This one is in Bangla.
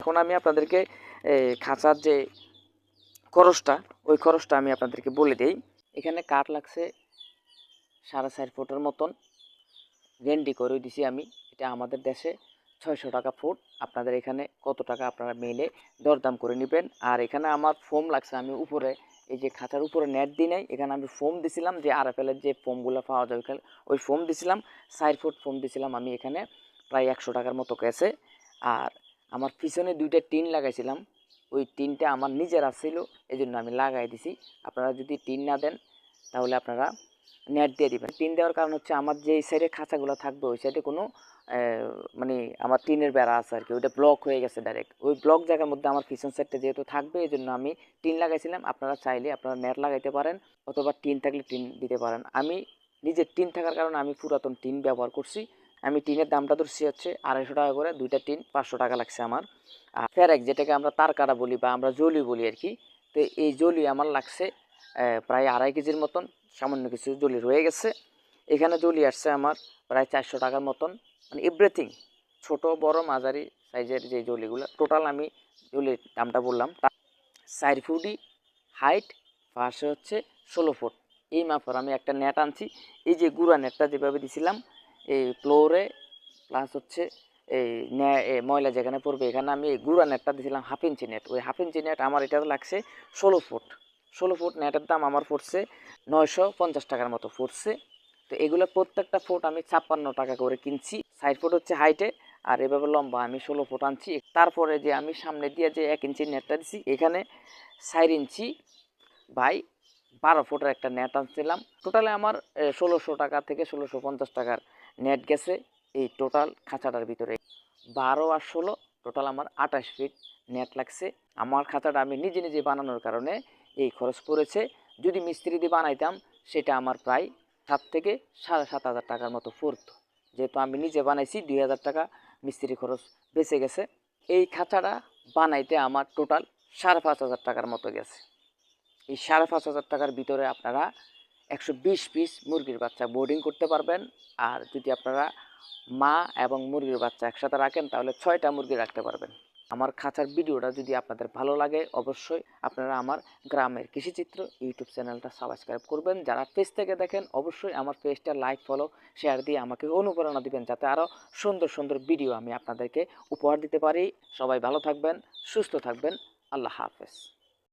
এখন আমি আপনাদেরকে খাঁচার যে খরচটা, ওই খরচটা আমি আপনাদেরকে বলে দেই। এখানে কাঠ লাগছে 4.5 ফুটের মতন, রেন্ডি করে দিছি আমি। এটা আমাদের দেশে 600 টাকা ফুট। আপনাদের এখানে কত টাকা আপনারা মেলে দরদাম করে নেবেন। আর এখানে আমার ফোম লাগছে, আমি উপরে এই যে খাঁচার উপরে নেট দিই নাই, এখানে আমি ফোম দিছিলাম, যে আরএফএলের যে ফোমগুলো পাওয়া যায় ওই ফোম দিছিলাম, 4 ফুট ফোম দিছিলাম আমি এখানে, প্রায় 100 টাকার মতো গেছে। আর আমার পিছনে 2টা টিন লাগাইছিলাম, ওই টিনটা আমার নিজের আসছিল, এই জন্য আমি লাগাই দিছি। আপনারা যদি টিন না দেন তাহলে আপনারা নেট দিয়ে দিবেন। টিন দেওয়ার কারণ হচ্ছে আমার যে সাইডে খাঁচাগুলো থাকবে ওই সাইডে কোনো মানে আমার টিনের বেড়া আছে আর কি, ওইটা ব্লক হয়ে গেছে ডাইরেক্ট। ওই ব্লক জায়গার মধ্যে আমার পিছন সাইডটা যেহেতু থাকবে, এই জন্য আমি টিন লাগাইছিলাম। আপনারা চাইলে আপনারা নেট লাগাইতে পারেন, অথবা টিন থাকলে টিন দিতে পারেন। আমি নিজের টিন থাকার কারণে আমি পুরাতন টিন ব্যবহার করছি। আমি টিনের দামটা ধরছি হচ্ছে 250 টাকা করে, 2টা টিন 500 টাকা লাগছে আমার। আর ফেরেক, যেটাকে আমরা তার কাটা বলি বা আমরা জলি বলি আর কি, তো এই জলি আমার লাগছে প্রায় 2.5 কেজির মতন। সামান্য কিছু জলি রয়ে গেছে। এখানে জলি আসছে আমার প্রায় 400 টাকার মতন, মানে এভরিথিং, ছোট বড় মাঝারি সাইজের যে জলিগুলো টোটাল আমি জলির দামটা বললাম। 4 ফুটই হাইট, পাশে হচ্ছে 16 ফুট। এই মাপের আমি একটা নেট আনছি। এই যে গুঁড়া নেটটা যেভাবে দিছিলাম এই ফ্লোরে, প্লাস হচ্ছে এই ময়লা যেখানে পড়বে এখানে আমি এই গুঁড়া নেটটা দিয়েছিলাম 1/2 ইঞ্চি নেট। ওই 1/2 ইঞ্চি নেট আমার এটা লাগছে 16 ফুট। 16 ফুট নেটের দাম আমার পড়ছে 950 টাকার মতো পড়ছে। তো এগুলো প্রত্যেকটা ফুট আমি 56 টাকা করে কিনছি। 4 ফুট হচ্ছে হাইটে, আর এভাবে লম্বা আমি 16 ফুট আনছি। তারপরে যে আমি সামনে দিয়ে যে 1 ইঞ্চি নেটটা দিছি, এখানে 4 ইঞ্চি বাই 12 ফুটের একটা নেট আনছিলাম। টোটালে আমার 1600 টাকা থেকে 1650 টাকার নেট গেছে এই টোটাল খাঁচাটার ভিতরে। 12 আর 16 টোটাল আমার 28 ফিট নেট লাগছে। আমার খাঁচাটা আমি নিজে নিজে বানানোর কারণে এই খরচ পড়েছে। যদি মিস্ত্রি দিয়ে বানাইতাম সেটা আমার প্রায় 7 থেকে 7,500 টাকার মতো পড়তো। যেহেতু আমি নিজে বানাইছি, 2000 টাকা মিস্ত্রি খরচ বেঁচে গেছে। এই খাঁচাটা বানাইতে আমার টোটাল 5,500 টাকার মতো গেছে। এই 5,500 টাকার ভিতরে আপনারা 120 পিস মুরগির বাচ্চা বোর্ডিং করতে পারবেন। আর যদি আপনারা মা এবং মুরগির বাচ্চা একসাথে রাখেন তাহলে 6টা মুরগি রাখতে পারবেন। আমার খাঁচার ভিডিওটা যদি আপনাদের ভালো লাগে অবশ্যই আপনারা আমার গ্রামের কৃষিচিত্র ইউটিউব চ্যানেলটা সাবস্ক্রাইব করবেন। যারা পেজ থেকে দেখেন অবশ্যই আমার পেজটা লাইক ফলো শেয়ার দিয়ে আমাকে অনুপ্রেরণা দিবেন, যাতে আরও সুন্দর সুন্দর ভিডিও আমি আপনাদেরকে উপহার দিতে পারি। সবাই ভালো থাকবেন, সুস্থ থাকবেন। আল্লাহ হাফেজ।